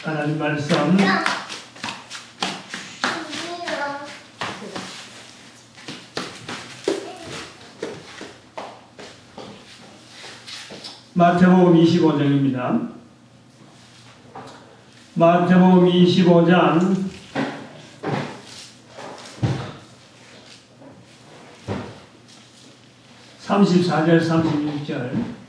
하나님 말씀 마태복음 25장입니다. 마태복음 25장 34절 36절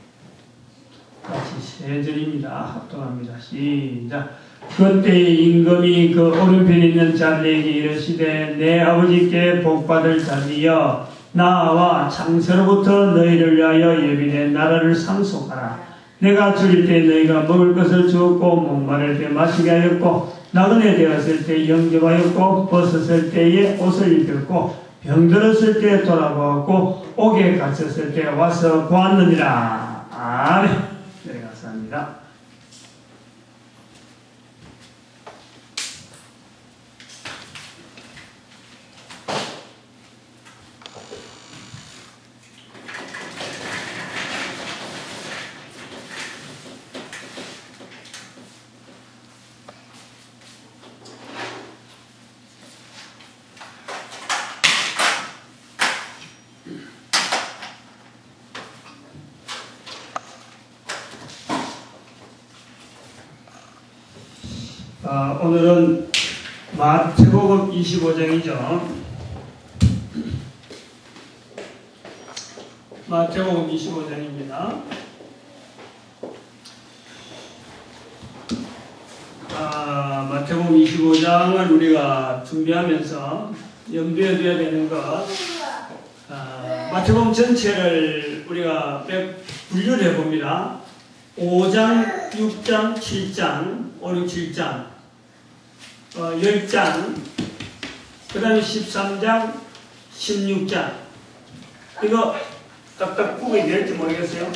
같이 세 절입니다. 합동합니다. 시작. 그때 임금이 그 오른편에 있는 자들에게 이르시되 내 아버지께 복받을 자들이여 나와 창세로부터 너희를 위하여 예비된 나라를 상속하라. 내가 줄일 때 너희가 먹을 것을 주었고 목마를 때 마시게 하였고 나그네 되었을 때 영접하였고 벗었을 때에 옷을 입혔고 병들었을 때 돌아보았고 옥에 갇혔을 때 와서 보았느니라. 아멘. 네, 감사합니다. 오늘은 마태복음 25장이죠. 마태복음 25장입니다. 마태복음 25장을 우리가 준비하면서 염두에 둬야 되는 것, 마태복음 전체를 우리가 분류를 해봅니다. 5장, 6장, 7장, 5, 6, 7장 10장, 그 다음에 13장, 16장. 이거 딱딱 구분이 될지 모르겠어요.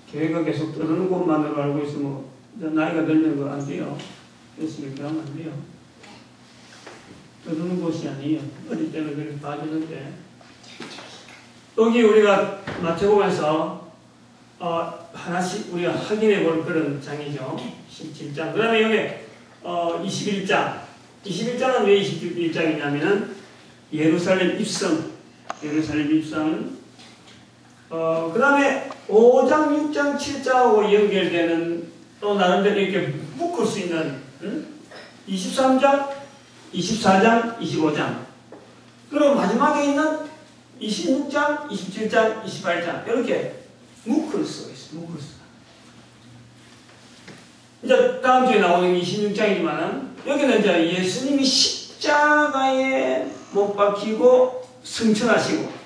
교회가 계속 떠드는 곳만으로 알고 있으면 나이가 들면 거 안 돼요. 예수님 그러면 안 돼요. 떠드는 곳이 아니에요. 어릴 때는 그렇게 봐주는데. 여기 우리가 마태복음에서 하나씩 우리가 확인해 볼 그런 장이죠. 17장. 그 다음에 여기 21장. 21장은 왜 21장이냐면은 예루살렘 입성. 그 다음에 5장, 6장, 7장하고 연결되는 또 나름대로 이렇게 묶을 수 있는 23장, 24장, 25장. 그리고 마지막에 있는 26장, 27장, 28장 이렇게 묶을 수가 있어요. 이제 다음 주에 나오는 26장이지만은 여기는 이제 예수님이 십자가에 못 박히고 승천하시고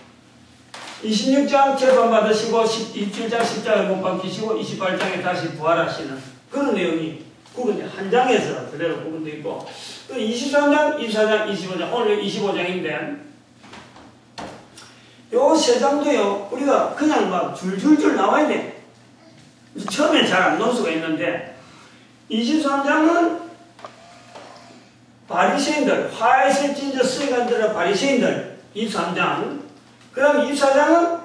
26장 재판받으시고 27장 십자가에 못 박히시고 28장에 다시 부활하시는 그런 내용이 구분이 한 장에서 그대로 구분되어 있고 또 23장, 24장, 25장 오늘 25장인데 요 세 장도요 우리가 그냥 막 줄줄줄 나와 있네. 처음엔 잘 안 놓을 수가 있는데 23장은 바리새인들 화에서 찐저 서기관들의 바리새인들 23장 그 다음에 24장은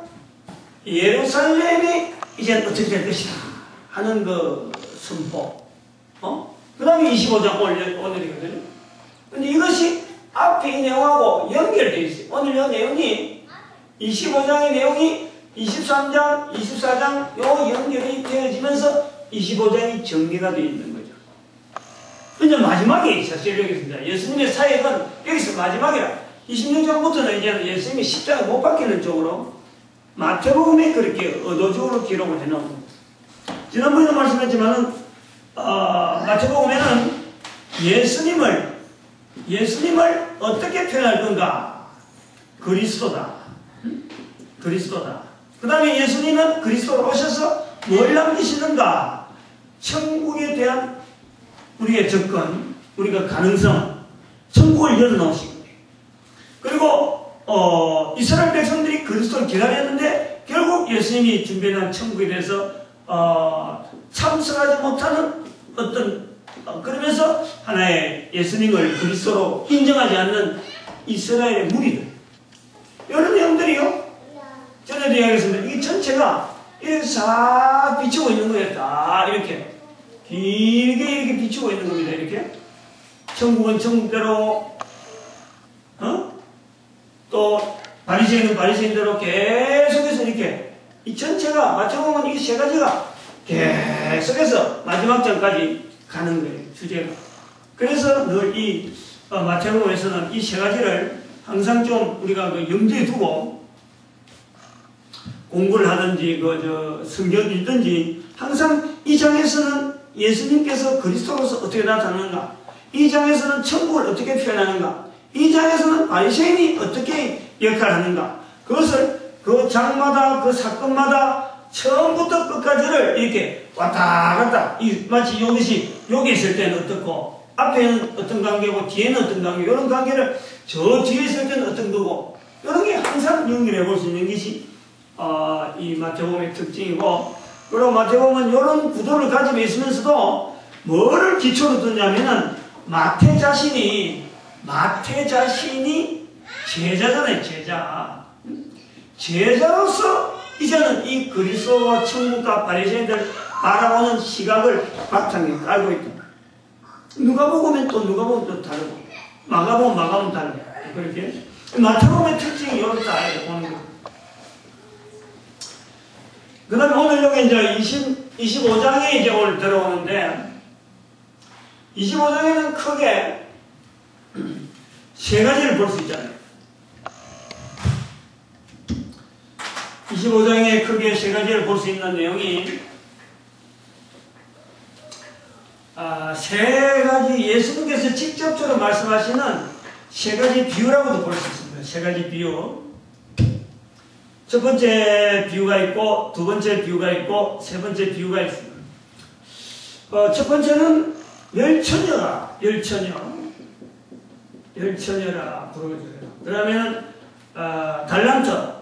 예루살렘이 이제 어떻게 될 것이다 하는 그 선포. 그 다음에 25장 오늘이거든요. 근데 이것이 앞에 이 내용하고 연결되어 있어요. 오늘 이 내용이 25장의 내용이 23장, 24장 요 연결이 되어지면서 25장이 정리가 되어 있는 거죠. 근데 마지막에 사실 여기 있습니다. 예수님의 사역은 여기서 마지막이라 26장부터는 이제 예수님이 십자가에 못 박히는 쪽으로 마태복음에 그렇게 의도적으로 기록을 해놓은 겁니다. 지난번에도 말씀했지만은 마태복음에는 예수님을 어떻게 표현할 건가? 그리스도다. 그 다음에 예수님은 그리스도로 오셔서 뭘 남기시는가? 천국에 대한 우리의 접근, 우리가 가능성, 천국을 열어놓으시고 그리고 이스라엘 백성들이 그리스도를 기다렸는데 결국 예수님이 준비한 천국에 대해서 참 참석하지 못하는 어떤 그러면서 하나의 예수님을 그리스도로 인정하지 않는 이스라엘의 무리들, 이런 내용들이요. 전에도 이야기했습니다. 이 전체가 이렇게 싹 비추고 있는 거예요. 다 이렇게 길게 이렇게 비추고 있는 겁니다. 이렇게 천국은 천국대로, 또 바리새인은 바리새인대로 계속해서 이렇게 이 전체가 마태복음은 이 세 가지가 계속해서 마지막 장까지 가는 거예요. 주제가. 그래서 늘 이 마태복음에서는 이 세 가지를 항상 좀 우리가 그 염두에 두고 공부를 하든지 성경 읽든지 항상 이 장에서는 예수님께서 그리스도로서 어떻게 나타나는가, 이 장에서는 천국을 어떻게 표현하는가, 이 장에서는 바리새인이 어떻게 역할하는가, 그것을 그 장마다 그 사건마다 처음부터 끝까지를 이렇게 왔다 갔다, 마치 여기 있을 때는 어떻고 앞에는 어떤 관계고 뒤에는 어떤 관계, 이런 관계를 저 뒤에 있을 때는 어떤 거고, 이런 게 항상 연결해 볼 수 있는 것이 이 마태복음의 특징이고, 그리고 마태복음은 이런 구도를 가지고 있으면서도 뭐를 기초로 두냐면은 마태 자신이 제자잖아요. 제자로서 이제는 이 그리스도와 천국과 바리새인들 바라보는 시각을 바탕에 깔고 있다. 누가복음은 또 다르고, 마가복음 다르고, 그렇게 마태복음의 특징이 이렇다 보는 거예요. 그 다음에 오늘 여기 이제 25장에 이제 오늘 들어오는데, 25장에는 크게 세 가지를 볼 수 있잖아요. 25장에 크게 세 가지를 볼 수 있는 내용이, 세 가지 예수님께서 직접적으로 말씀하시는 세 가지 비유라고도 볼 수 있습니다. 세 가지 비유. 첫 번째 비유가 있고, 두 번째 비유가 있고, 세 번째 비유가 있습니다. 첫 번째는 열처녀라 부르짖으라. 그 다음에는 달란트.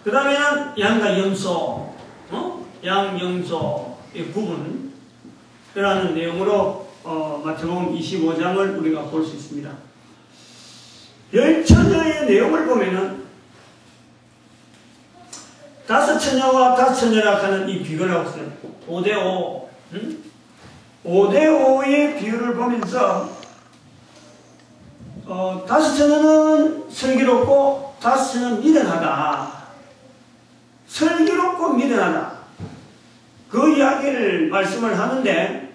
그 다음에는 양과 염소, 양염소의 구분이라는 내용으로 마태복음 25장을 우리가 볼 수 있습니다. 열처녀의 내용을 보면은 다섯 처녀와 다섯 처녀라 하는 이 비교를 하고 있어요. 5대5. 5대5의 비유를 보면서 다섯 처녀는 슬기롭고 다섯 처녀는 미련하다. 슬기롭고 미련하다. 그 이야기를 말씀을 하는데,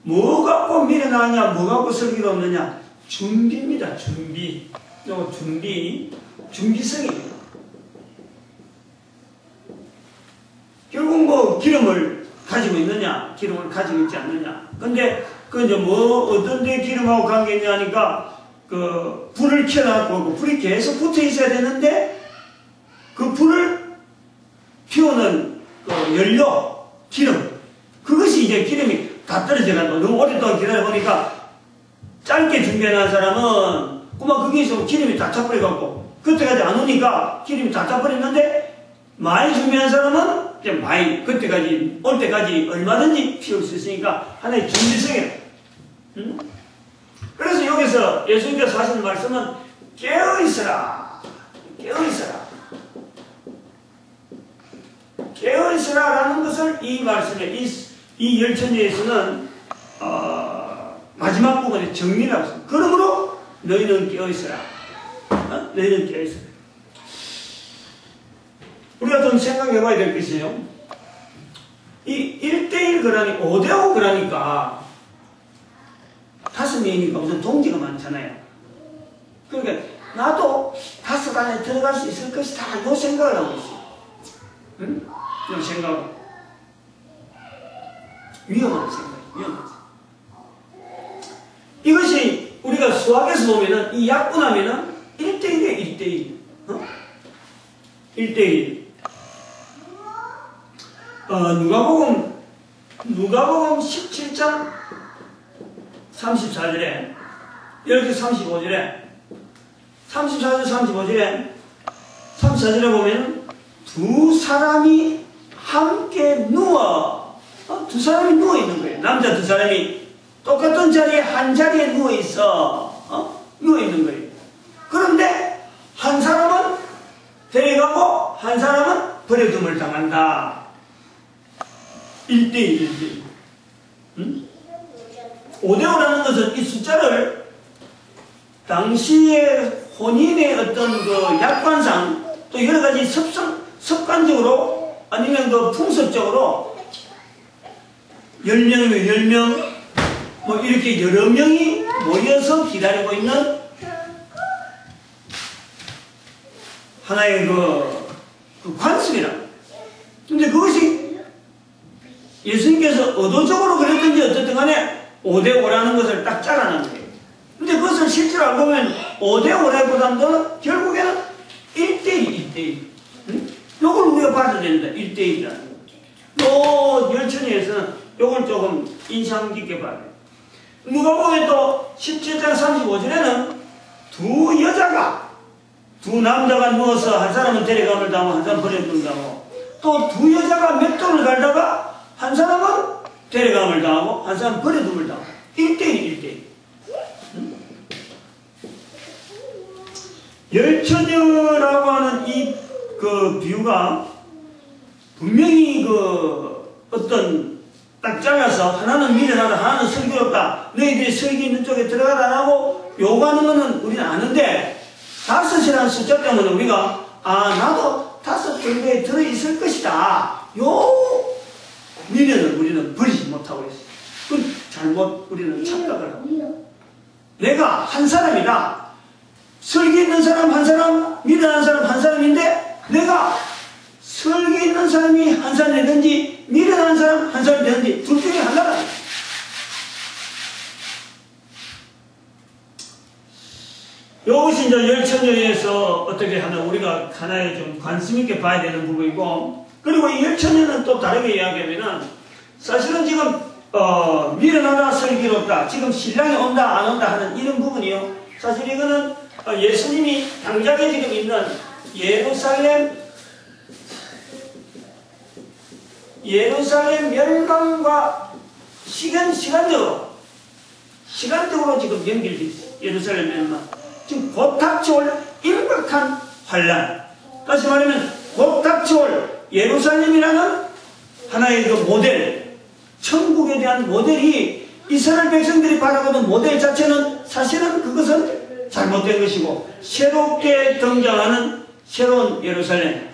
뭐 갖고 미련하냐, 뭐 갖고 슬기롭느냐? 준비입니다. 준비성이에요. 결국 뭐 기름을 가지고 있느냐, 기름을 가지고 있지 않느냐. 근데 그 이제 뭐 어떤 데 기름하고 관계 있냐 하니까, 그 불을 켜놔고 불이 계속 붙어 있어야 되는데, 그 불을 피우는 그 연료, 기름, 그것이 이제 기름이 다 떨어져가지고 너무 오랫동안 기다려보니까 짧게 준비해놓은 사람은 그만 거기서 기름이 다 차버려갖고 그때까지 안 오니까 기름이 다 차버렸는데, 많이 준비한 사람은 이제 많이 그때까지 올 때까지 얼마든지 피울 수 있으니까 하나의 준비성이에요. 그래서 여기서 예수님께서 하시는 말씀은 깨어있으라. 깨어있으라라는 것을 이 말씀에 이 열처녀에서는 마지막 부분에 정리를 하고 있습니다. 그러므로 너희는 깨어있으라. 너희는 깨어있으라. 우리가 좀 생각해 봐야 될 것이에요. 이 1대1 거라니 5대5 거라니까 5명이니까 무슨 동지가 많잖아요. 그러니까 나도 5 안에 들어갈 수 있을 것이다. 이 생각을 하고 있어요. 응? 이런 생각. 위험한 생각. 이것이 우리가 수학에서 보면은 이 약분하면은 1대1이에요. 1대1. 1대1. 누가복음 17장 34절에 이렇게 34절 35절에 보면 두 사람이 함께 두 사람이 누워 있는 거예요. 남자 두 사람이 똑같은 자리에 한 자리에 누워 있어. 누워 있는 거예요. 그런데 한 사람은 데려가고 한 사람은 버려둠을 당한다. 1대1, 1대1. 응? 5대5라는 것은 이 숫자를 당시의 혼인의 어떤 그 약관상 또 여러 가지 습관적으로 아니면 그 풍습적으로 10명이면 10명 뭐 이렇게 여러 명이 모여서 기다리고 있는 하나의 그 관습이라. 근데 그것이 예수님께서 의도적으로 그랬든지 어쨌든 간에 5대5라는 것을 딱 짜라는 거예요. 근데 그것을 실제로 알고 보면 5대5라기보다는 결국에는 1대1, 1대1. 응? 요걸 우리가 봐야 된다. 1대1이라는 거. 또 열천에서는 요걸 조금 인상 깊게 봐야 돼요. 누가복음에 또 17장 35절에는 두 남자가 누워서 한 사람은 데려감을 당하고 한 사람은 버려둠을 당하고 또 두 여자가 맷돌을 갈다가 한 사람은 데려감을 당하고 한 사람은 버려둠을 당하고 1대1, 1대1. 열처녀라고 하는 이 그 비유가 분명히 그 어떤 딱 잘라서 하나는 미련하다 하나는 슬기롭다 너희들이 슬기 있는 쪽에 들어가라 안 하고 요구하는 거는 우리는 아는데 5이라는 숫자 때문에 우리가 나도 5 정도에 들어있을 것이다 요 미련을 우리는 버리지 못하고 있어요. 그건 잘못 우리는 착각을 하고 내가 한 사람이다 설기 있는 사람 한 사람 미련한 사람 한 사람인데 내가 설기 있는 사람이 한 사람이 되든지 미련한 사람 한 사람이 되든지 둘 중에 하나다. 이것이 이제 열처녀에서 어떻게 하나 우리가 하나의 좀 관심 있게 봐야 되는 부분이고 그리고 이 열처녀는 또 다르게 이야기하면은 사실은 지금 미련하다 슬기롭다 지금 신랑이 온다 안 온다 하는 이런 부분이요. 사실 이거는 예수님이 당장에 지금 있는 예루살렘 멸망과 시간적으로 지금 연결되어 있어요. 예루살렘 멸망. 지금 곧 닥쳐올 임박한 환란. 다시 말하면 곧 닥쳐올 예루살렘이라는 하나의 그 모델, 천국에 대한 모델이 이스라엘 백성들이 바라보는 모델 자체는 사실은 그것은 잘못된 것이고 새롭게 등장하는 새로운 예루살렘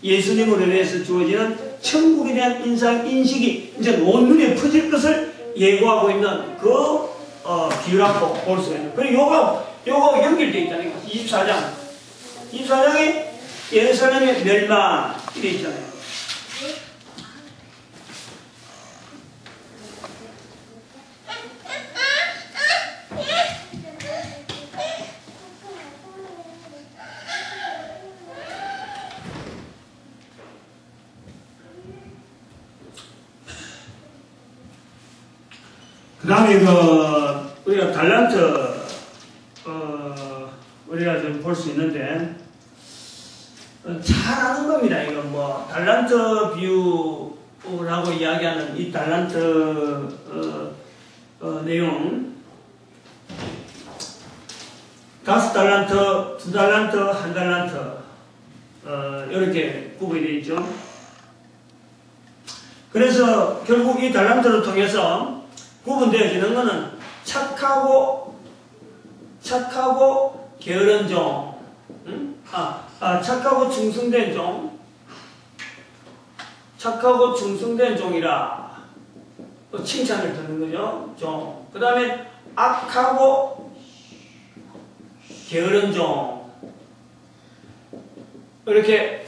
예수님으로 인해서 주어지는 천국에 대한 인식이 이제 온 눈에 퍼질 것을 예고하고 있는 그 비유라고 볼 수가 있는. 그리고 요거 연결되어 있다는 거. 24장에 예루살렘의 멸망 이렇게 있잖아요. 그 다음에 우리가 달란트 우리가 좀 볼 수 있는데 잘 아는 겁니다. 이거 뭐 달란트 비유라고 이야기하는 이 달란트 내용 5달란트, 2달란트, 1달란트 이렇게 구분이 되어 있죠. 그래서 결국 이 달란트를 통해서 구분되어지는 것은 착하고 게으른 종, 착하고 충성된 종, 착하고 충성된 종이라 칭찬을 듣는 거죠. 종. 그 다음에 악하고 게으른 종. 이렇게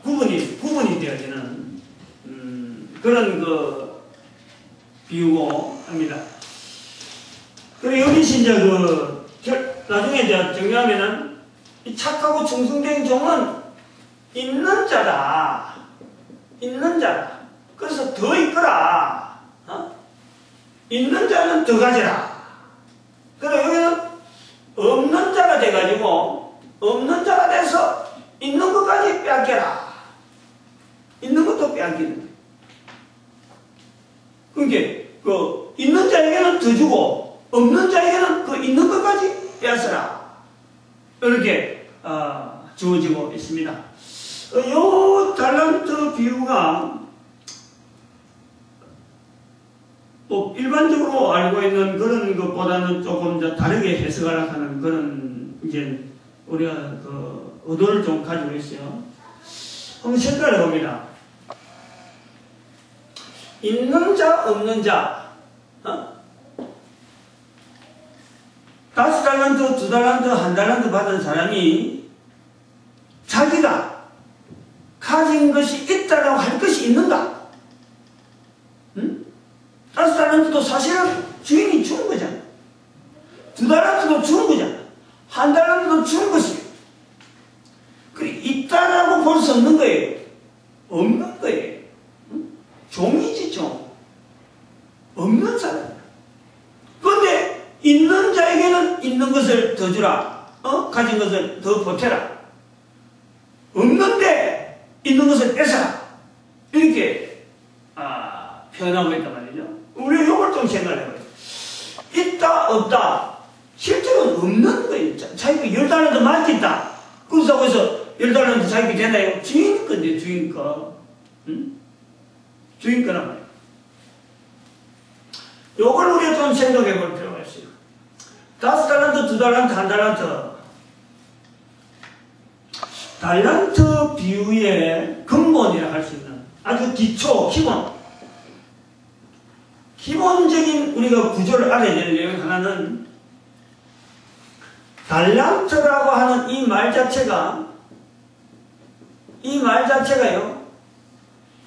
구분이 되어지는 그런 그 비유고 합니다. 그리고 여기서 이제 나중에 이제 정리하면은 이 착하고 충성된 종은 있는 자다. 있는 자다. 그래서 더 있거라. 있는 자는 더 가져라. 그리고 여기는 없는 자가 돼가지고 없는 자가 돼서 있는 것까지 빼앗겨라. 있는 빼앗기는 거예요. 그러니까 그 있는 자에게는 더 주고 없는 자에게는 그 있는 것까지 빼앗으라. 이렇게 주어지고 있습니다. 이 달란트 비유가 뭐 일반적으로 알고 있는 그런 것보다는 조금 더 다르게 해석하려고 하는 그런 이제 우리가 그 의도를 좀 가지고 있어요. 한번 생각해 봅니다. 있는 자, 없는 자, 5달란트, 2달란트, 1달란트 받은 사람이 자기가 가진 것이 있다라고 할 것이 있는가? 5달란트도 사실은 주인이 주는 거잖아. 2달란트도 주는 거잖아. 1달란트도 주는 것이에요. 그래, 있다라고 볼 수 없는 거예요. 없는 거예요. 종이지, 종. 없는 사람. 그런데 있는 자에게는 있는 것을 더 주라. 가진 것을 더 보태라. 없는데 있는 것을 뺏어라. 이렇게 표현하고 있단 말이죠. 우리가 이걸 좀 생각을 해봐요. 있다, 없다. 실제로는 없는 거예요. 자기가 10달란트 맡겼다. 그렇다고 해서 10달란트 자기가 되나요? 주인 건데, 주인 거. 주인 거란 말이에요. 요걸 우리가 좀 생각해 볼 필요가 있어요. 5달란트, 2달란트, 1달란트. 달란트 비유의 근본이라 할 수 있는 아주 기초, 기본적인 우리가 구조를 알아야 되는 내용 하나는 달란트라고 하는 이 말 자체가요,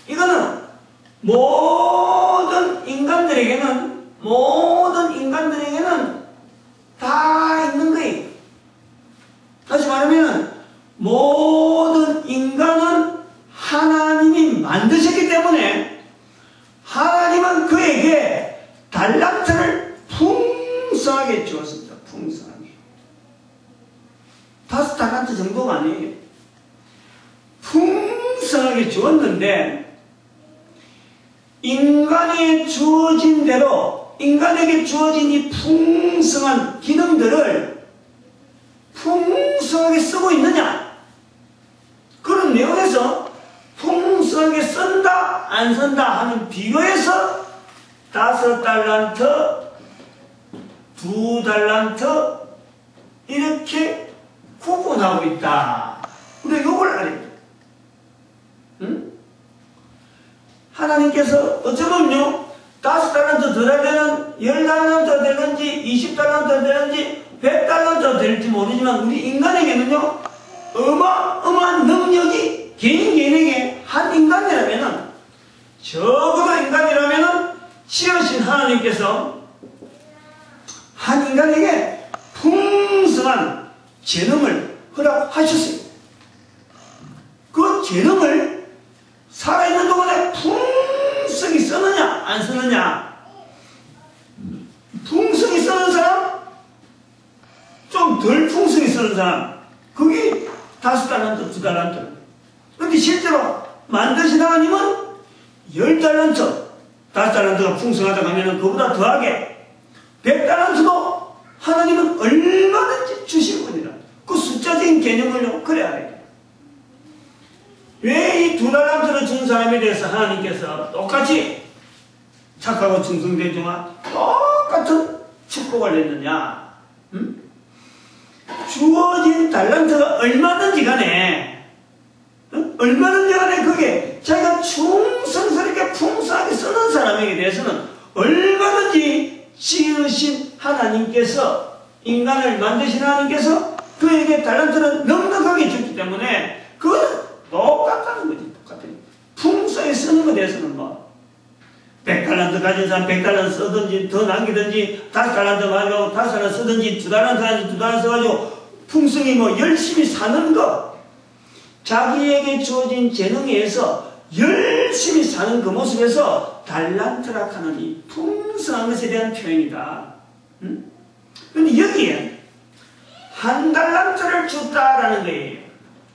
이거는 모든 인간들에게는 다 있는 거예요. 다시 말하면 모든 인간은 하나님이 만드셨기 때문에 하나님은 그에게 달란트를 풍성하게 주었습니다. 풍성하게. 5달란트 정도가 아니에요. 풍성하게 주었는데 인간에 주어진 대로 인간에게 주어진 이 풍성한 기능들을 풍성하게 쓰고 있느냐? 그런 내용에서 풍성하게 쓴다, 안 쓴다 하는 비교에서 5달란트, 2달란트 이렇게 구분하고 있다. 우리가 이걸 알아야 돼. 하나님께서 어쩌면요, 5달란트 더 되면 10달란트 되는지 20달란트 되는지 100달란트 될지 모르지만 우리 인간에게는요, 어마어마한 능력이 개인에게 한 인간이라면은, 적어도 인간이라면은 지으신 하나님께서 한 인간에게 풍성한 재능을 허락하셨어요. 그 재능을 살아있는 동안에 풍성히 쓰느냐 안 쓰느냐. 풍성히 쓰는 사람, 좀 덜 풍성히 쓰는 사람, 그게 5달란트, 2달란트. 그런데 실제로 만드신 하나님은 10달란트, 5달란트가 풍성하다고 하면 그보다 더하게 100달란트도 하나님은 얼마든지 주실 분이라. 그 숫자적인 개념을요, 그래야 돼요. 왜 이 2달란트를 준 사람에 대해서 하나님께서 똑같이 착하고 충성된 종아 똑같은 축복을 냈느냐? 주어진 달란트가 얼마든지 간에 그게 자기가 충성스럽게 풍성하게 쓰는 사람에게 대해서는 얼마든지 지으신 하나님께서, 인간을 만드신 하나님께서 그에게 달란트를 넉넉하게 줬기 때문에 그거는 똑같다는 거지. 똑같아요. 풍성하게 쓰는 것에 대해서는 뭐 100달란트 가진 사람 100달란트 쓰든지 더 남기든지 5달란트 가지고 5달란트 쓰든지 2달란트 가지고 2달란트 써가지고 풍성히 뭐 열심히 사는 것, 자기에게 주어진 재능에 의해서 열심히 사는 그 모습에서 달란트라 하는 이 풍성한 것에 대한 표현이다. 그런데 여기에 1달란트를 줬다라는 거예요.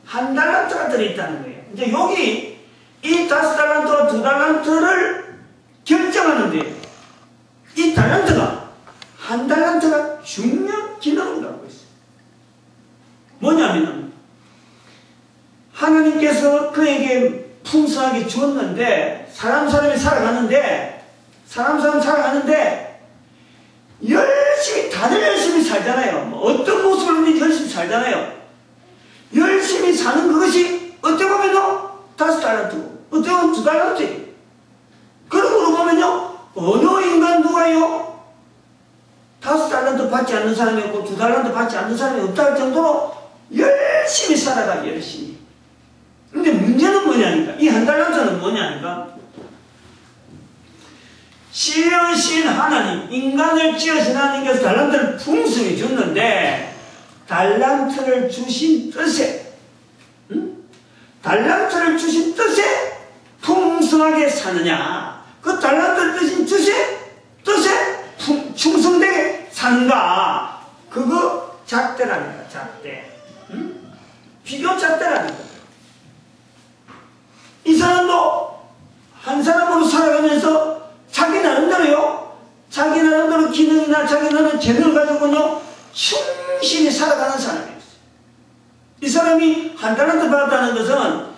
1달란트가 들어있다는 거예요. 이제 여기 이 5달란트와 인정하는데 이 달란트가 한 달란트가 중요한 기능을 갖고 있어요. 뭐냐면은 하나님께서 그에게 풍성하게 주었는데 사람이 살아가는데 열심히 다들 열심히 살잖아요. 뭐 어떤 모습으로든지 열심히 살잖아요. 열심히 사는 그것이 어떻게 보면요 5달란트고 어떻게 보면 2달란트. 그런 거로 보면요 어느 인간 누가요 5달란트 받지 않는 사람이 없고 2달란트 받지 않는 사람이 없다 할 정도로 열심히 살아가 열심히. 근데 문제는 뭐냐니까 이 한 달란트는 뭐냐니까 지으신 하나님, 인간을 지으신 하나님께서 달란트를 풍성히 줬는데 달란트를 주신 뜻에 달란트를 주신 뜻에 풍성하게 사느냐 그 달란트를 주신 뜻에 충성되게 사는가 그거 잣대라니까 잣대. 비교 잣대라니까. 이 사람도 한 사람으로 살아가면서 자기 나름대로 기능이나 자기 나름대로 재능을 가지고는요 충실히 살아가는 사람이었어요. 이 사람이 한 달란트 받았다는 것은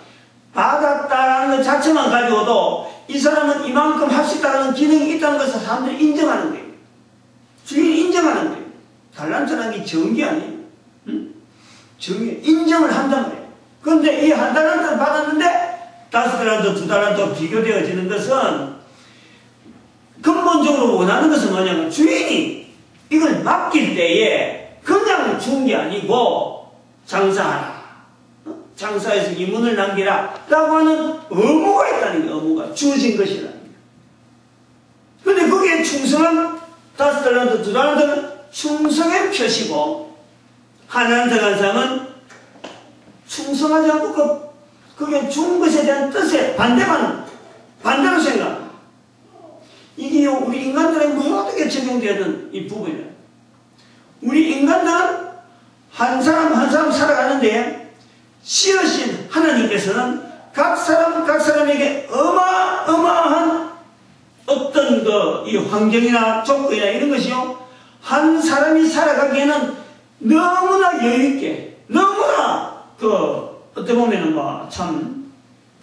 받았다는 것 자체만 가지고도 이 사람은 이만큼 할 수 있다는 기능이 있다는 것을 사람들이 인정하는 거예요. 주인이 인정하는 거예요. 달란트라는 게 정기 아니에요. 정기 인정을 한단 말이에요. 그런데 이 한 달란트를 받았는데 5달란트, 2달란트 비교되어지는 것은 근본적으로 원하는 것은 뭐냐면 주인이 이걸 맡길 때에 그냥 준 게 아니고 장사하라. 장사해서 이문을 남기라. 라고 하는 의무가 있다는 게 의무가 주어진 것이라는 거예요. 그런데 거기에 충성한 5달란트, 2달란트는 충성의 표시고 하나님 들어간 사람은 충성하지 않고 그게 준 것에 대한 뜻에 반대로 생각합니다. 이게 우리 인간들의 모든 게 적용되는 이 부분이에요. 우리 인간들은 한 사람 살아가는데 지으신 하나님께서는 각 사람에게 어마어마한 어떤 이 환경이나 조건이나 이런 것이요 한 사람이 살아가기에는 너무나 여유있게 너무나 어떻게 보면은 참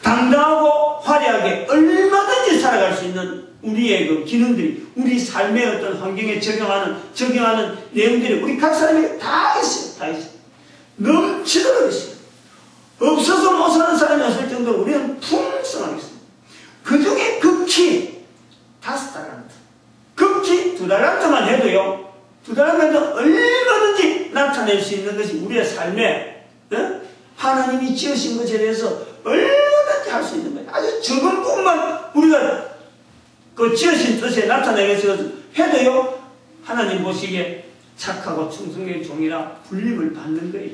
당당하고 화려하게 얼마든지 살아갈 수 있는 우리의 그 기능들이 우리 삶의 어떤 환경에 적용하는 내용들이 우리 각 사람에게 다 있어요. 넘치도록 있어요. 없어서 못 사는 사람이 없을 정도로 우리는 풍성하게 있습니다. 그 중에 극히 5달란트, 극히 2달란트만 해도요 2달란트는 얼마든지 나타낼 수 있는 것이 우리의 삶에 하나님이 지으신 것에 대해서 얼마든지 할 수 있는 거예요. 아주 적은 부분만 우리가 그 지으신 뜻에 나타내게 해도요 하나님 보시기에 착하고 충성의 종이라 불림을 받는 거예요.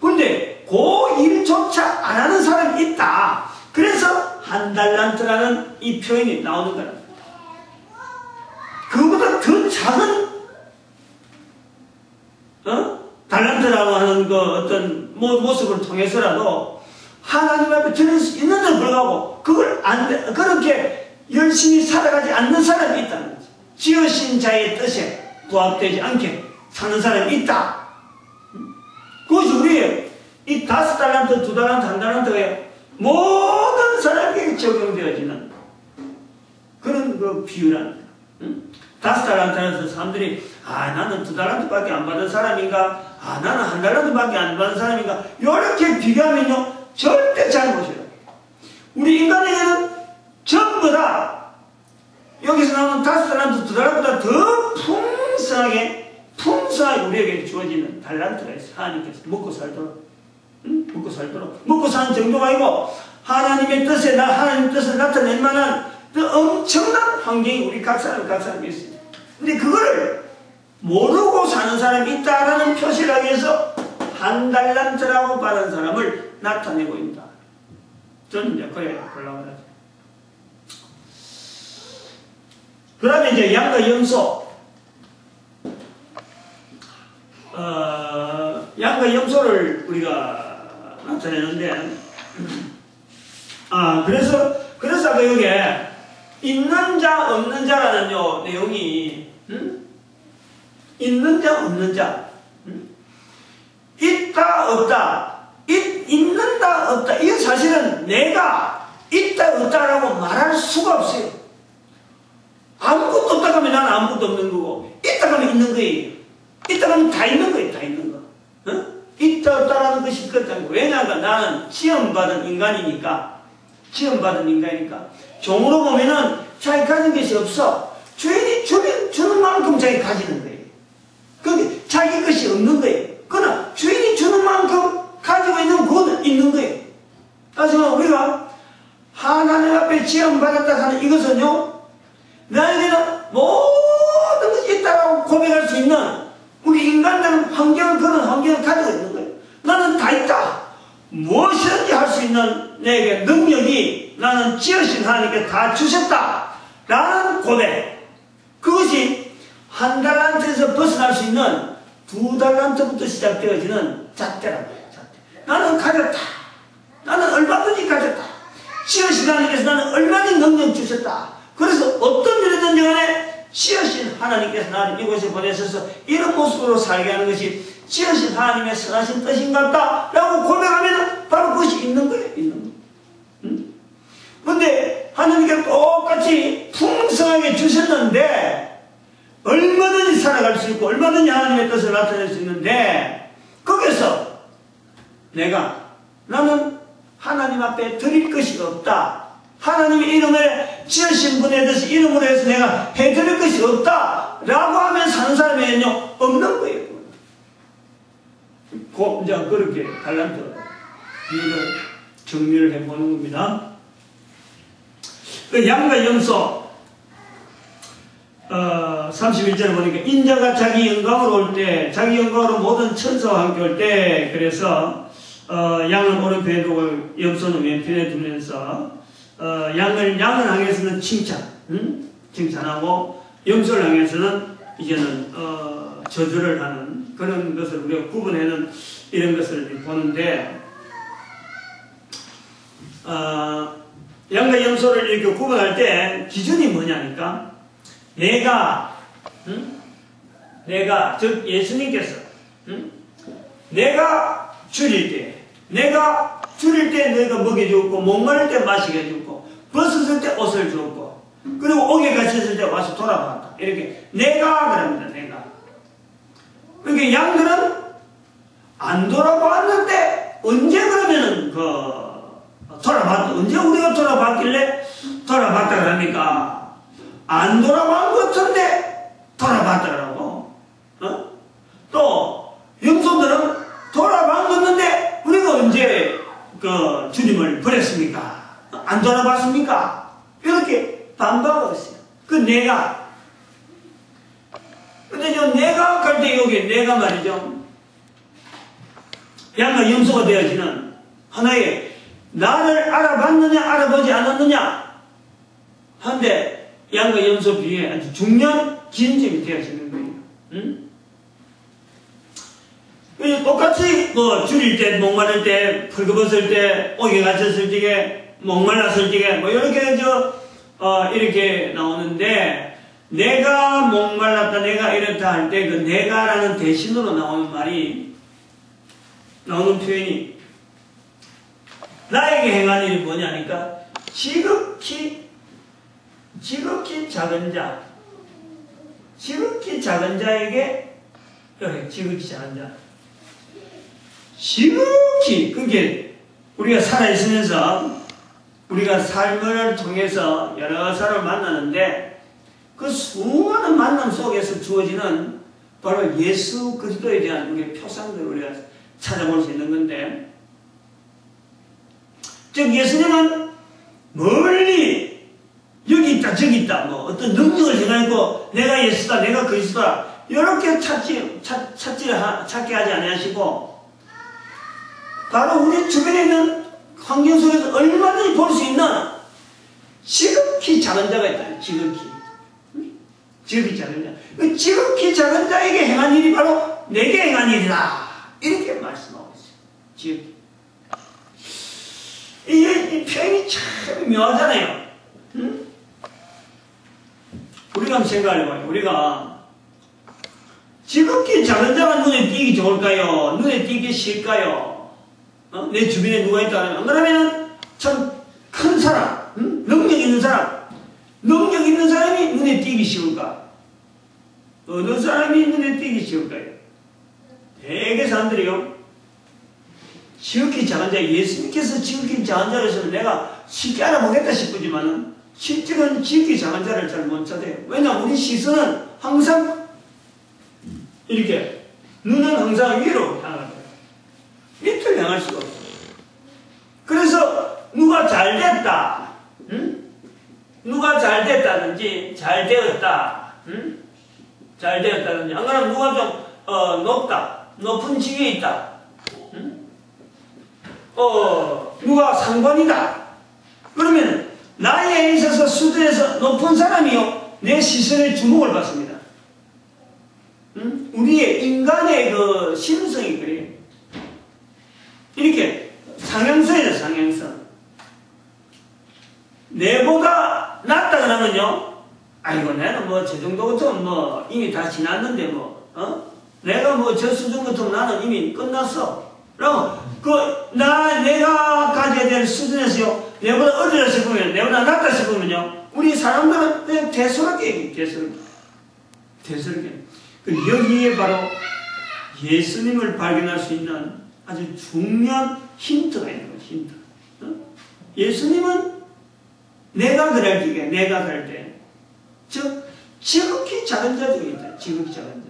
그런데 그 일조차 안 하는 사람이 있다. 그래서 한 달란트라는 이 표현이 나오는 거랍니다. 그보다 더 작은 달란트라고 하는 그 어떤 모습을 통해서라도 하나님 앞에 드릴 수 있는데도 불구하고 그걸 그렇게 열심히 살아가지 않는 사람이 있다는 거죠. 지으신 자의 뜻에 부합되지 않게 사는 사람이 있다. 그것이 우리의 이 5달란트, 2달란트, 1달란트가 모든 사람에게 적용되어지는 그런 그 비유라는 거예요. 5달란트라서 사람들이 나는 2달란트밖에 안 받은 사람인가? 나는 1달란트밖에 안 받은 사람인가? 이렇게 비교하면요 절대 잘못이에요. 우리 인간에게는 전부 다 여기서 나오는 5달란트, 2달란트보다 더 풍성하게 우리에게 주어지는 달란트가 있어요. 하나님께서 먹고 살도록 먹고 사는 정도가 아니고 하나님 뜻을 나타낼 만한 그 엄청난 환경이 우리 각 사람이 있습니다. 근데 그거를 모르고 사는 사람이 있다라는 표시를 하기 위해서 1달란트라고 받은 사람을 나타내고 있다. 저는 이제 그래 보려고 하죠. 그 다음에 이제 양과 염소. 양과 염소를 우리가 나타내는데, 그래서 아까 여기에 있는 자 없는 자라는 요 내용이 있는 자 없는 자 있다 없다 있는다 없다 이게 사실은 내가 있다 없다라고 말할 수가 없어요. 아무것도 없다 하면 나는 아무것도 없는 거고 있다 하면 있는 거예요. 있다 하면 다 있는 거예요. 다 있는 거. 있다 없다라는 것이 그렇다는 거예요. 왜냐하면 나는 지음받은 인간이니까 종으로 보면은 자기 가진 것이 없어. 주인이 주는 만큼 자기 가지는 거예요. 그게 자기 것이 없는 거예요. 그러나 주인이 주는 만큼 가지고 있는 건 있는 거예요. 따지면 우리가 하나님 앞에 지음받았다 하는 이것은요, 나에게는 모든 것이 있다라고 고백할 수 있는 우리 인간들은 그런 환경을 가지고 있는 거예요. 나는 다 있다. 무엇이든지 할 수 있는 내게 능력이 나는 지으신 하나님께 다 주셨다. 라는 고백. 그것이 한 달란트에서 벗어날 수 있는 두 달란트부터 시작되어지는 잣대란 말이에요. 잣대. 나는 가졌다. 나는 얼마든지 가졌다. 지으신 하나님께서 나는 얼마든지 능력 주셨다. 그래서 어떤 일이든지 간에 지으신 하나님께서 나를 이곳에 보내셔서 이런 모습으로 살게 하는 것이 지으신 하나님의 선하신 뜻인 것 같다 라고 고백하면 바로 그것이 있는 거예요. 있는 거. 근데 하나님께 똑같이 풍성하게 주셨는데 얼마든지 살아갈 수 있고 얼마든지 하나님의 뜻을 나타낼 수 있는데 거기서 나는 하나님 앞에 드릴 것이 없다. 하나님의 이름을 지으신 분에 대해서 이름으로 해서 내가 해드릴 것이 없다 라고 하면 사는 사람에는요 없는 거예요. 이제 그렇게 달란트 비유를 정리를 해보는 겁니다. 그 양과 염소 31절에 보니까 인자가 자기 영광으로 올 때 자기 영광으로 모든 천사와 함께 올 때 그래서 양은 오른편에 두고 염소는 왼편에 두면서 양을 향해서는 칭찬하고 염소를 향해서는 이제는 저주를 하는 그런 것을 우리가 구분해는 이런 것을 보는데 양과 염소를 이렇게 구분할 때 기준이 뭐냐니까 즉 예수님께서 내가 줄일 때 너희가 먹여주었고 목마를 때 마시게 해주고 벗었을 때 옷을 주었고 그리고 옥에 갇혔을 때 와서 돌아봤다. 이렇게 내가 그럽니다. 내가. 그러니까 양들은 안 돌아봤는데 언제 그러면은 언제 우리가 돌아봤길래 돌아봤다 그럽니까? 안 돌아본 것 같은데 돌아봤다라고. 또 염소들은 돌아본 것인데 우리가 언제 주님을 버렸습니까? 안 돌아봤습니까? 이렇게 반박하고 있어요. 내가. 근데 내가 갈 때 여기 내가 말이죠. 양과 염소가 되어지는 하나의 나를 알아봤느냐 알아보지 않았느냐 한데 양과 염소 비유에 아주 중요한 기준점이 되어지는 거예요. 똑같이 줄일 때, 목마를 때, 펄거벗을 때, 옥에 갇혔을 적에, 목말랐을 적에, 이렇게 이렇게 나오는데, 내가 목말랐다, 내가 이렇다 할 때, 내가라는 대신으로 나오는 표현이, 나에게 행한 일이 뭐냐니까, 지극히 작은 자에게, 지극히 작은 자. 지극히 그게 우리가 살아있으면서 우리가 삶을 통해서 여러 사람을 만나는데 그 수많은 만남 속에서 주어지는 바로 예수 그리스도에 대한 우리의 표상들을 우리가 찾아볼 수 있는 건데 즉 예수님은 멀리 여기 있다 저기 있다 어떤 능력을 행하고 내가 예수다 내가 그리스도다 이렇게 찾게 하지 아니하시고 바로 우리 주변에 있는 환경 속에서 얼마든지 볼 수 있는 지극히 작은 자가 있다. 지극히 작은 자. 그 지극히 작은 자에게 행한 일이 바로 내게 행한 일이다. 이렇게 말씀하고 있어요. 지극히. 이 표현이 참 묘하잖아요. 우리가 한번 생각해봐요. 우리가 지극히 작은 자가 눈에 띄기 좋을까요? 눈에 띄기 싫을까요? 내 주변에 누가 있다 그러면 참 큰 사람, 능력 있는 사람, 능력 있는 사람이 눈에 띄기 쉬울까? 어느 사람이 눈에 띄기 쉬울까요? 대개 사람들이요, 지극히 작은 자, 예수님께서 지극히 작은 자로서는 내가 쉽게 알아보겠다 싶지만은 실제로는 지극히 작은 자를 잘 못 찾아요. 왜냐하면 우리 시선은 항상 이렇게, 눈은 항상 위로 향할 거예요. 밑을 향할 수가 없어요. 그래서 누가 잘 됐다, 누가 잘 됐다든지 잘 되었다, 잘 되었다든지, 안 그러면 누가 좀 높다, 높은 지위에 있다, 누가 상관이다, 그러면 나이에 있어서 수준에서 높은 사람이요, 내 시선에 주목을 받습니다. 우리의 인간의 그 심성이 그래요. 이렇게 상향선이죠, 상향선. 내보다 낫다 그러면요, 아이고 내는 뭐 저 정도 같으면 뭐 이미 다 지났는데 내가 뭐 저 수준 같으면 나는 이미 끝났어. 그럼 내가 가져야 될 수준에서요, 내보다 어리다 싶으면, 내보다 낫다 싶으면요, 우리 사람들은 그냥 대수롭게 얘기해요. 대수롭게. 여기에 바로 예수님을 발견할 수 있는 아주 중요한 힌트가 있는 거죠, 힌트. 예수님은 내가 그럴 적에, 내가 그럴 때, 즉, 지극히 작은 자 중에 있다. 지극히 작은 자.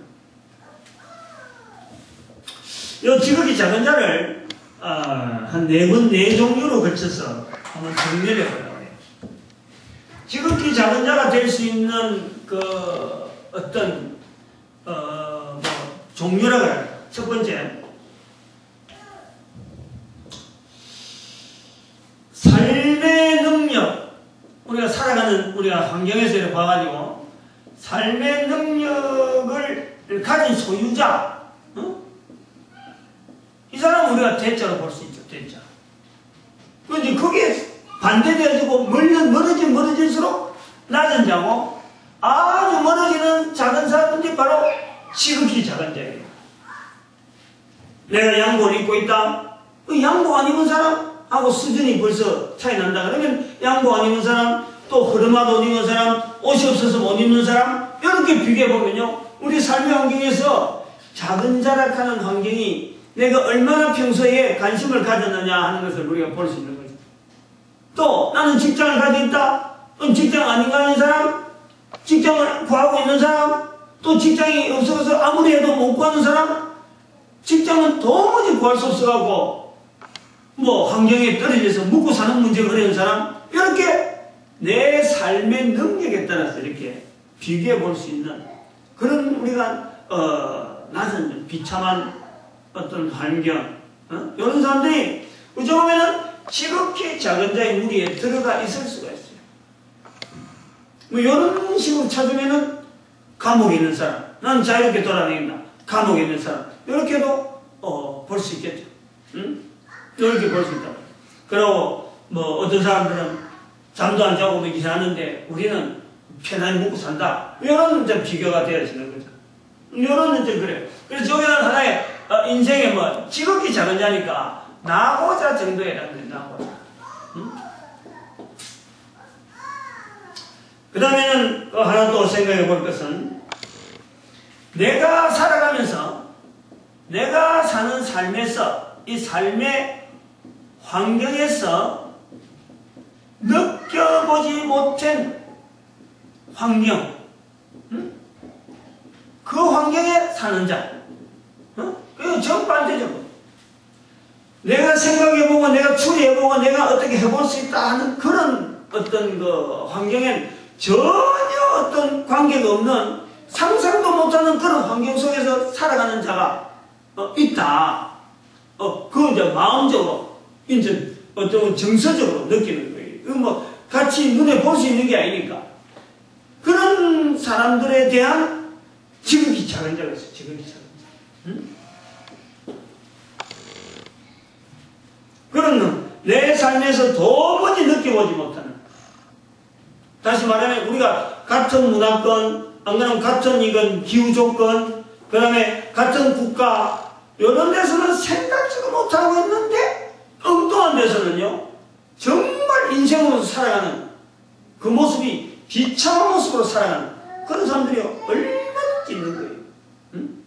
이 지극히 작은 자를, 한 네 종류로 거쳐서 한번 정리를 해보려고 해요. 지극히 작은 자가 될 수 있는 어떤, 종류라고 해요. 첫 번째, 삶의 능력, 우리가 환경에서 이렇게 봐가지고, 삶의 능력을 가진 소유자, 이 사람은 우리가 대자로 볼 수 있죠, 대자. 그런데 그게 반대되어지고, 멀어질수록 낮은 자고, 아주 멀어지는 작은 사람들이 바로 지극히 작은 자예요. 내가 양복을 입고 있다. 그 양복 안 입은 사람하고 수준이 벌써 차이 난다. 그러면 양복 안 입은 사람, 또 허름한 옷 입은 사람, 옷이 없어서 못 입는 사람, 이렇게 비교해보면요, 우리 삶의 환경에서 작은 자락하는 환경이 내가 얼마나 평소에 관심을 가졌느냐 하는 것을 우리가 볼 수 있는 거죠. 또 나는 직장을 가지고 있다. 직장 안 가는 사람, 직장을 구하고 있는 사람, 또 직장이 없어서 아무리 해도 못 구하는 사람, 직장은 도무지 구할 수 없어갖고 뭐 환경에 떨어져서 먹고 사는 문제가 어려운 사람, 이렇게 내 삶의 능력에 따라서 이렇게 비교해 볼 수 있는 그런 우리가 낮은 비참한 어떤 환경, 이런 사람들이 어찌 보면은 지극히 작은 자의 무리에 들어가 있을 수가 있어요. 뭐 이런 식으로 찾으면은 감옥에 있는 사람, 난 자유롭게 돌아다닌다. 감옥에 있는 사람, 이렇게도 볼 수 있겠죠. 이렇게 볼 수 있다. 그리고 뭐 어떤 사람들은 잠도 안 자고 기사하는데 우리는 편안히 먹고 산다. 이런 이제 비교가 되어지는 거죠. 이런 이제 그래요. 그래서 저기는 하나의 인생에 뭐 지극히 작은 자니까 나고자 정도에 해당돼요. 나고자. 그 다음에는 하나 또 생각해 볼 것은, 내가 살아가면서 내가 사는 삶에서, 이 삶의 환경에서 느껴보지 못한 환경, 그 환경에 사는 자, 그리고 정반대적으로 내가 생각해보고 내가 추리해보고 내가 어떻게 해볼 수 있다 하는 그런 어떤 그 환경엔 전혀 어떤 관계가 없는, 상상도 못하는 그런 환경 속에서 살아가는 자가 있다. 그 이제 마음적으로, 이제 어떤 정서적으로 느끼는 거예요. 그 뭐 같이 눈에 볼 수 있는 게 아니니까. 그런 사람들에 대한 지극히 작은 자가 있어요. 지극히 작은 자. 그런 내 삶에서 도무지 느껴보지 못하는, 다시 말하면 우리가 같은 문화권, 안 그러면 같은 이건 기후조건, 그 다음에 같은 국가, 이런 데서는 생각지도 못하고 있는데 엉뚱한 데서는요 정말 인생으로 살아가는 그 모습이 비참한 모습으로 살아가는 그런 사람들이 얼마나 있는 거예요. 응?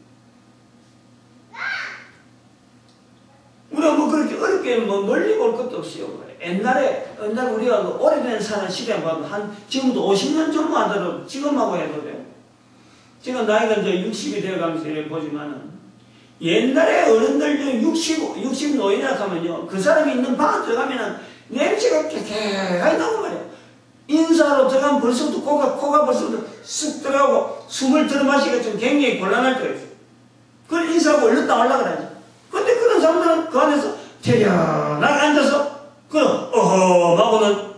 우리가 뭐 그렇게 어렵게 뭐 멀리 볼 것도 없어요. 옛날에 우리가 그 오래된 사는 시대에 봐도 지금도 50년 전만 하더라도 지금하고 해도 돼요. 지금 나이가 이제 60이 되어가면서 이렇게 보지만은 옛날에 어른들 60 노인이라 하면요 그 사람이 있는 방에 들어가면은 냄새가 깨끗하게 나고 말이에요. 인사로 들어가면 벌써부터 코가 벌써부터 쑥 들어가고 숨을 들어마시기가 좀 굉장히 곤란할 거예요. 그걸 인사하고 얼른 나가려고 그러죠. 근데 그런 사람들은 그 안에서 태연하게 앉아서 어허하고는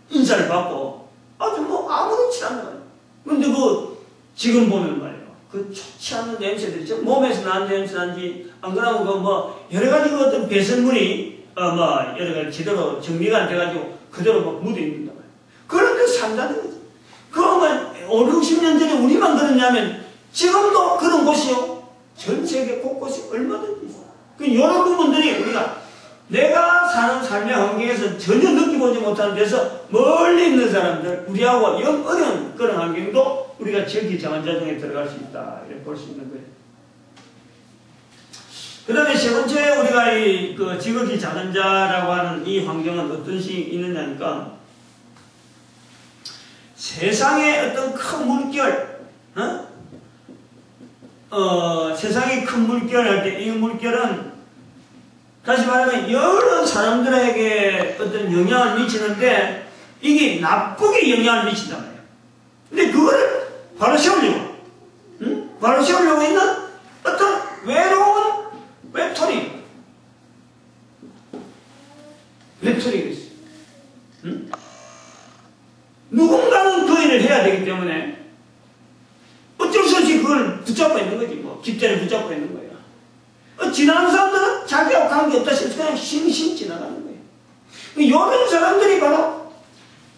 인사를 받고 아주 뭐 아무렇지 않은 거예요. 근데 지금 보면 말이에요. 그 좋지 않은 냄새들이 몸에서 나는 냄새난지 안 그러면 뭐 여러 가지 어떤 배설물이 뭐 여러 가지 제대로 정리가 안 돼가지고 그대로 막 묻어 있는다 말이에요. 그런데 산다는 거죠. 그러면 5, 60년 전에 우리만 그러냐면 지금도 그런 곳이요. 전 세계 곳곳이 얼마든지 있어요. 이런 부분들이 우리가 내가 사는 삶의 환경에서 전혀 느끼보지 못하는 데서 멀리 있는 사람들, 우리하고 영 어려운 그런 환경도 우리가 지극히자만자 중에 들어갈 수 있다. 이렇게 볼 수 있는 거예요. 그 다음에 세 번째 우리가 그 지극히자만자라고 하는 이 환경은 어떤 식이 있느냐니까 세상의 어떤 큰 물결, 세상의 큰 물결 할 때 이 물결은 다시 말하면 여러 사람들에게 어떤 영향을 미치는데 이게 나쁘게 영향을 미친단 말이에요. 근데 그거를 바로 세우려고, 바로 세우려고 있는 어떤 외로운 외톨이가 있어요. 누군가는 그 일을 해야 되기 때문에 어쩔 수 없이 그걸 붙잡고 있는 거지, 뭐 깃대를 붙잡고 있는 거예요. 지나가는 사람들은 자기하고 관계없다 싶어서 그냥 싱싱 지나가는 거예요. 이런 사람들이 바로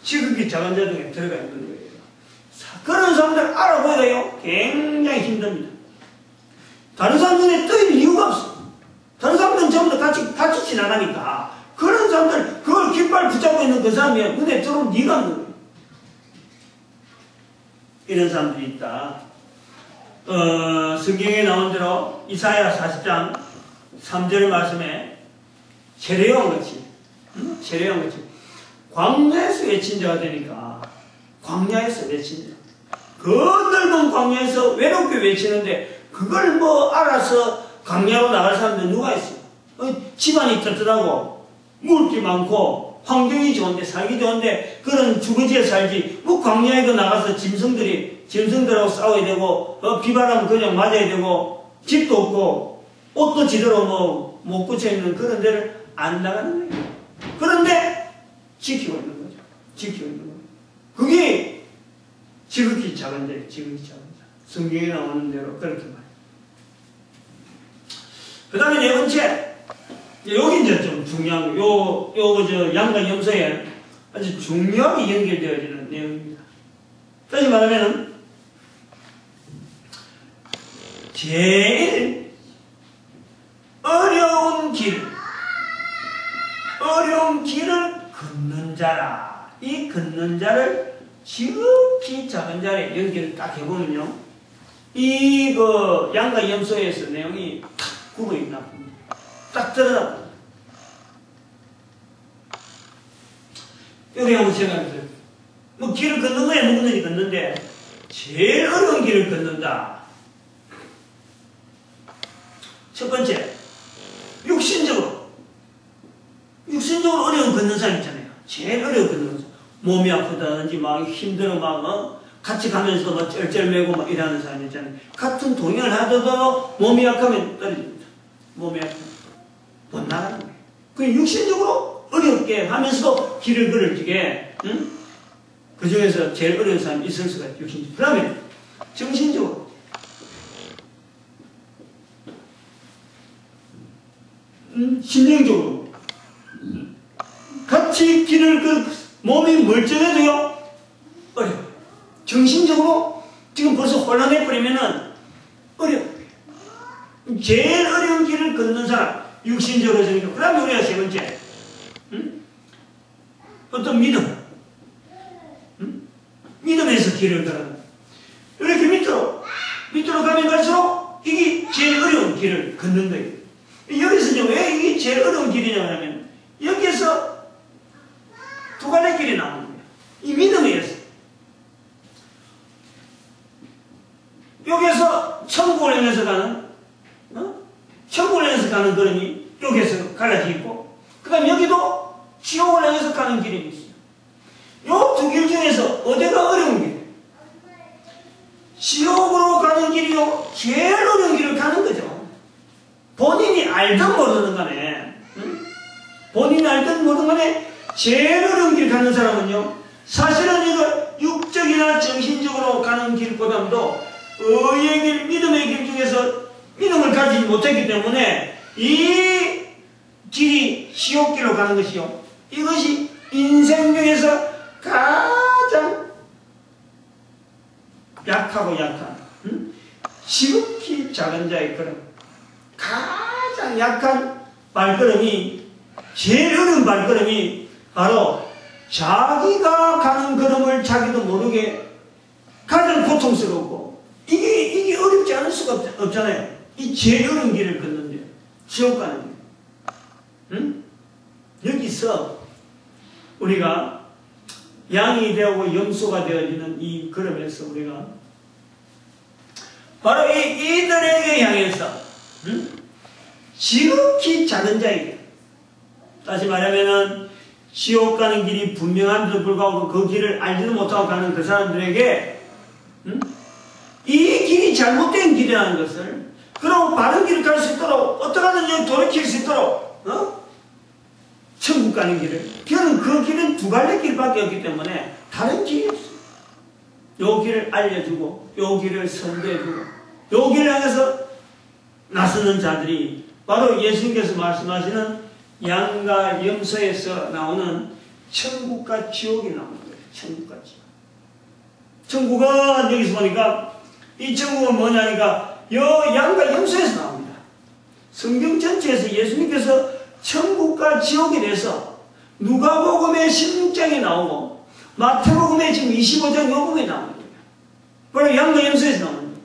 지극히자만자 중에 들어가 있는 거예요. 그런 사람들 알아보기가요 굉장히 힘듭니다. 다른 사람 눈에 떠있는 이유가 없어. 다른 사람들은 전부 다 같이 지나가니까 그런 사람들 그걸 깃발 붙잡고 있는 그 사람이 눈에 들어오면 네가 없는 거예요. 이런 사람들이 있다. 성경에 나온 대로 이사야 40장 3절 말씀에 세례요한같이 광야에서 외친 자가 되니까 광야에서 외친 자. 그 넓은 광야에서 외롭게 외치는데 그걸 뭐 알아서 광야로 나갈 사람들 누가 있어요? 집안이 떳떳하고 먹을 게 많고 환경이 좋은데 살기 좋은데 그런 주거지에 살지 뭐 광야에도 나가서 짐승들하고 싸워야 되고 비바람 그냥 맞아야 되고 집도 없고 옷도 제대로 뭐 못 고쳐 입는 그런 데를 안 나가는 거예요. 그런데 지키고 있는 거죠. 지키고 있는 거예요. 그게 지극히 작은 데, 지극히 작은 데. 성경에 나오는 대로 그렇게 말해요. 그 다음에 네 번째, 여기 이제 좀 중요한 거, 요거 양과 염소에 아주 중요하게 연결되어지는 내용입니다. 다시 말하면은, 제일 어려운 길을 걷는 자라. 이 걷는 자를 지극히 작은 자에 연결을 딱 해보면요. 양과 염소에서 내용이 탁 구분이 나옵니다. 딱 드러납니다. 여기 한번 생각해보세요. 뭐 길을 걷는 거야, 누구든지 걷는데, 제일 어려운 길을 걷는다. 첫 번째, 육신적으로 어려운 걷는 사람 있잖아요. 제일 어려운 걷는 사람. 몸이 아프다든지 막 힘들어 막 같이 가면서 막 쩔쩔매고 막 이러는 사람 있잖아요. 같은 동행을 하더라도 몸이 약하면 떨어집니다. 몸이 약하면 못 나가는 거예요. 그 육신적으로 어렵게 하면서도 길을 걸을 적에 그 중에서 제일 어려운 사람이 있을 수가 있죠. 육신적으로. 그 다음에 정신적으로 심령적으로 같이 길을 몸이 멀쩡해도요 정신적으로 지금 벌써 혼란해버리면은 어려워. 제일 어려운 길을 걷는 사람, 육신적으로 정신. 그 다음에 우리가 세 번째, 어떤 믿음. 믿음에서 길을 걸어가. 이렇게 밑으로 가면 갈수록 이게 제일 어려운 길을 걷는 거예요. 여기서 이제 왜 이게 제일 어려운 길이냐 하면 여기에서 두 갈래 길이 나오는 거예요. 이 믿음에 의해서. 여기에서 천국을 향해서 가는, 천국을 향해서 가는 걸음이 여기에서 갈라져 있고, 그 다음에 여기도 지옥을 향해서 가는 길이 있어요. 요 두 길 중에서 어디가 어려운 길? 지옥으로 가는 길이요, 제일 어려운 길을 가는 거죠. 본인이 알든 모르든 간에, 본인이 알든 모르든 간에 제일 어려운 길 가는 사람은요, 사실은 이거 육적이나 정신적으로 가는 길보다도 의의 길, 믿음의 길 중에서 믿음을 가지지 못했기 때문에 이 길이 지옥길로 가는 것이요, 이것이 인생 중에서 가장 약하고 약한, 지극히 작은 자의 걸음, 가장 약한 발걸음이, 제일 어려운 발걸음이 바로 자기가 가는 걸음을 자기도 모르게 가장 고통스럽고, 이게 어렵지 않을 수가 없잖아요. 이 제일 어려운 길을 걷는데, 지옥 가는 길. 여기서 우리가 양이 되고 염소가 되어지는 이 걸음에서 우리가 바로 이들에게 향해서 지극히 작은 자에게, 다시 말하면은 지옥 가는 길이 분명한데도 불구하고 그 길을 알지도 못하고 가는 그 사람들에게 이 길이 잘못된 길이라는 것을, 그리고 바른 길을 갈 수 있도록 어떻게 하든지 돌이킬 수 있도록 천국 가는 길을, 그는 그 길은 두 갈래 길밖에 없기 때문에 다른 길이 없어요. 요 길을 알려주고 요 길을 선대해주고 요 길을 향해서 나서는 자들이 바로 예수님께서 말씀하시는 양과 염소에서 나오는 천국과 지옥이 나오는 거예요. 천국과 지옥. 천국은 여기서 보니까 이 천국은 뭐냐니까 요 양과 염소에서 나옵니다. 성경 전체에서 예수님께서 천국과 지옥에 대해서 누가복음의 16장에 나오고 마태복음의 지금 25장 요복에 나오는 거예요. 바로 양과 염소에서 나오는 거예요.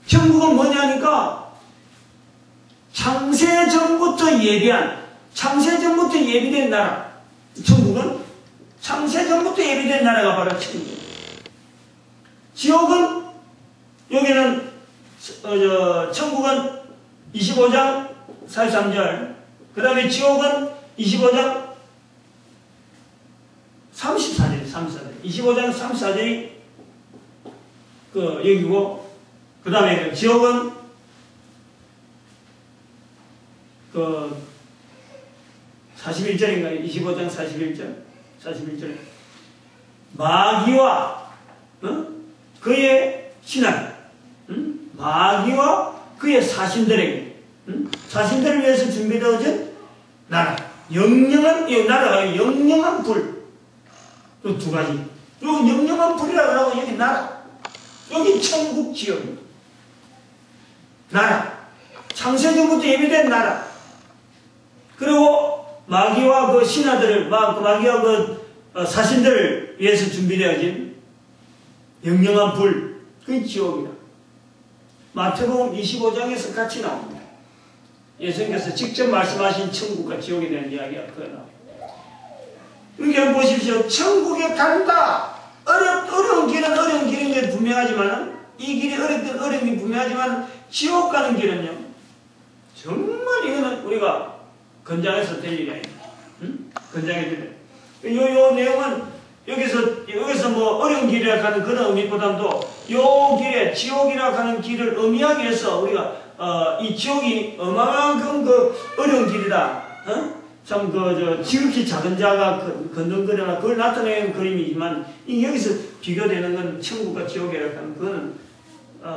천국은 뭐냐니까 창세전부터 예비된 나라. 천국은 창세전부터 예비된 나라가 바로 천국이에요. 지옥은 여기는 천국은 25장 43절, 그 다음에 지옥은 25장 34절, 25장 34절이 여기고, 그 다음에 지옥은 41절인가요? 25장 41절. 마귀와 그의 신하들, 마귀와 그의 사신들에게, 자신들을 위해서 준비되어진 나라, 영영한, 이 나라가 영영한 불, 또 두 가지. 요 영영한 불이라고 하고 여기 나라, 여기 천국 지역입니다. 나라, 창세전부터 예비된 나라. 그리고 마귀와 그 신하들을, 마귀와 그 사신들을 위해서 준비되어진 영영한 불, 그게 지옥이다. 마태복음 25장에서 같이 나옵니다. 예수님께서 직접 말씀하신 천국과 지옥에 대한 이야기가 그거 나옵니다. 여기 보십시오. 천국에 간다. 어려운 길은 어려운 길인 게 분명하지만, 이 길이 어렵든 어려운 게 분명하지만, 지옥 가는 길은요, 정말 이거는 우리가 건장해서 될 일이 아닙니다. 건장해야 돼. 요 내용은 여기서 뭐 어려운 길이라 하는 그런 의미보다도 요 길에 지옥이라 하는 길을 의미하기 위해서 우리가 이 지옥이 어마어마한 그 어려운 길이다. 참 지극히 작은 자가 걷는 거나 그걸 나타내는 그림이지만 여기서 비교되는 건 천국과 지옥이라 하는 그거는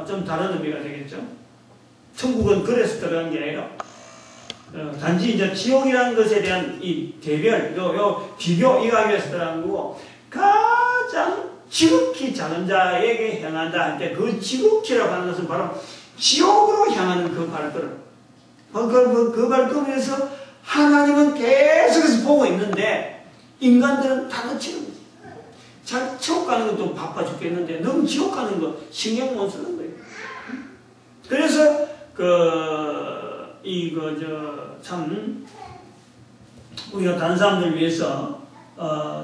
좀 다른 의미가 되겠죠. 천국은 그래서 들어간 게 아니라 단지 이제 지옥이라는 것에 대한 이 대별, 요 비교 이거 하기 위해서 들어간 거고, 가장 지극히 작은 자에게 행한다 할 때 그 지극히라고 하는 것은 바로 지옥으로 향하는 그 발걸음. 그 발걸음에서 하나님은 계속해서 보고 있는데 인간들은 다 놓치는 거지. 잘 지옥 가는 것도 바빠 죽겠는데 너무 지옥 가는 거 신경 못 쓰는 거예요. 그래서 참 우리가 다른 사람들 위해서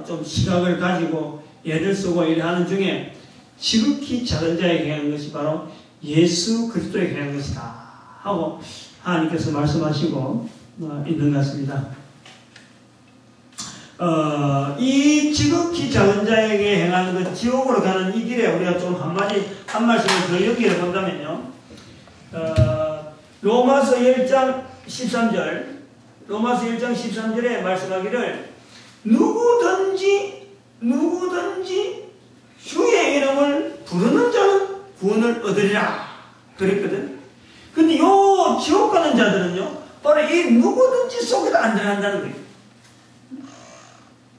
좀 시각을 가지고 예를 쓰고 이래 하는 중에 지극히 작은 자에게 행한 것이 바로 예수 그리스도에게 행한 것이다 하고 하나님께서 말씀하시고 있는 것 같습니다. 이 지극히 작은 자에게 행하는 그 지옥으로 가는 이 길에 우리가 좀 한 말씀을 더 연기해 본다면요. 로마서 1장 13절 로마서 1장 13절에 말씀하기를 누구든지 주의 이름을 부르는 자는 구원을 얻으리라 그랬거든. 근데 요 지옥 가는 자들은요 바로 이 누구든지 속에도 안 들어간다는 거예요.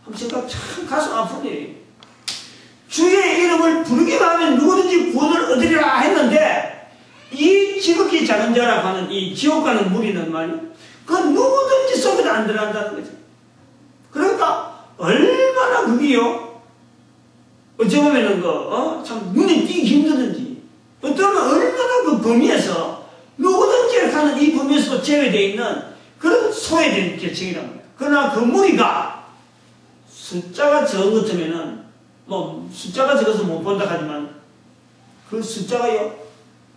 한번 생각 참 가슴 아픈 일이에요. 주의 이름을 부르기만 하면 누구든지 구원을 얻으리라 했는데 이 지극히 작은 자라고 하는 이 지옥 가는 무리는 말이에요. 그 누구든지 속에도 안 들어간다는 거죠. 그러니까 얼마나 그게요. 어찌 보면은 참 눈에 띄기 힘드는지 어쩌면 얼마나 그 범위에서 누구든지 하는 이 범위에서 제외되어 있는 그런 소외된 계층이란 말이에요. 그러나 그 무리가 숫자가 적은 것 같으면은 숫자가 적어서 못 본다 하지만 그 숫자가요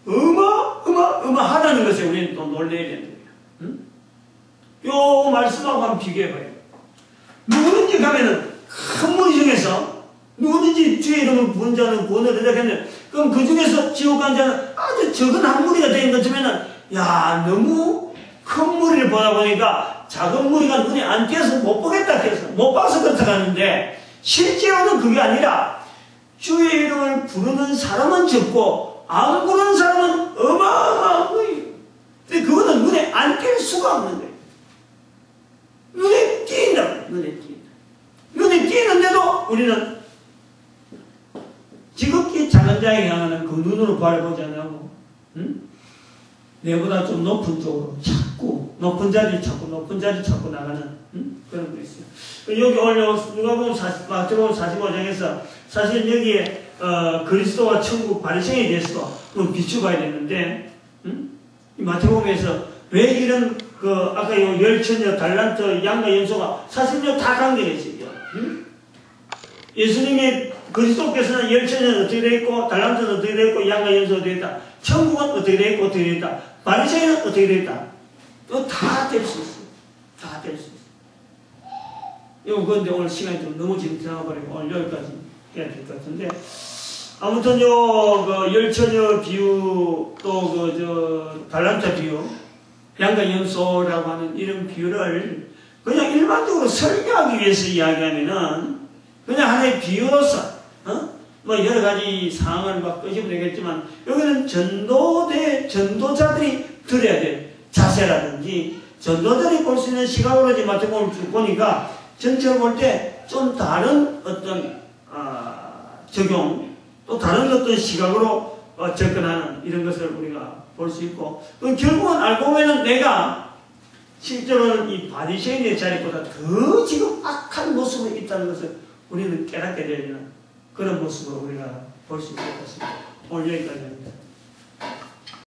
어마어마하다는 것에 우리는 또 놀라야 되는 거예요. 응? 요 말씀하고 한번 비교해봐요. 누구든지 가면은 큰 무리 중에서 누구든지 주의 이름을 부른 자는 구원을 얻으라 했는데 그럼 그 중에서 지옥 간 자는 아주 적은 한 무리가 된 것 같으면은 야 너무 큰 무리를 보다 보니까 작은 무리가 눈에 안 띄어서 못 보겠다 해서 못 봐서 그렇다 하는데 실제로는 그게 아니라 주의 이름을 부르는 사람은 적고 안 부르는 사람은 어마어마한 거예요. 근데 그거는 눈에 안 띌 수가 없는 거예요. 눈에 띄인다. 눈에 띄는데도 우리는 지극히 작은 자에게 향하는 그 눈으로 바라보지 않고 내보다 좀 높은 쪽으로 자꾸 높은 자리 찾고 나가는 그런 거 있어요. 여기 오늘 누가복음 45장에서 사실 여기에 그리스도와 천국 바리새인에 대해서도 좀 비추봐야 되는데 마태복음에서 왜 이런 아까 요 열처녀 달란트 양과 연소가 사실요 다 관계가 있어요. 예수님의 그리스도께서는 열처녀는 어떻게 되어 있고 달란트는 어떻게 되어 있고 양과 연소가 되어 있다. 천국은 어떻게 되어 있고 어떻게 되어 있다. 바리새인은 어떻게 되어 있다. 이거 다 될 수 있어요. 다 될 수 있어요. 이거 그런데 오늘 시간이 좀 너무 지나가버리고 오늘 여기까지 해야 될 것 같은데 아무튼 열처녀 비유 또 달란트 비유 양과 연소라고 하는 이런 비유를 그냥 일반적으로 설교하기 위해서 이야기하면은 그냥 하나의 비유로서 여러 가지 상황을 막 끄집어내겠지만 여기는 전도자들이 들어야 될 자세라든지 전도자들이 볼 수 있는 시각으로 지금 마태복음을 쭉 보니까 전체를 볼 때 좀 다른 어떤 적용 또 다른 어떤 시각으로 접근하는 이런 것을 우리가 볼 수 있고 결국은 알고 보면 내가 실제로는 이 바리새인의 자리보다 더 지금 악한 모습에 있다는 것을 우리는 깨닫게 되는 그런 모습을 우리가 볼 수 있을 것 같습니다. 오늘 여기까지 합니다.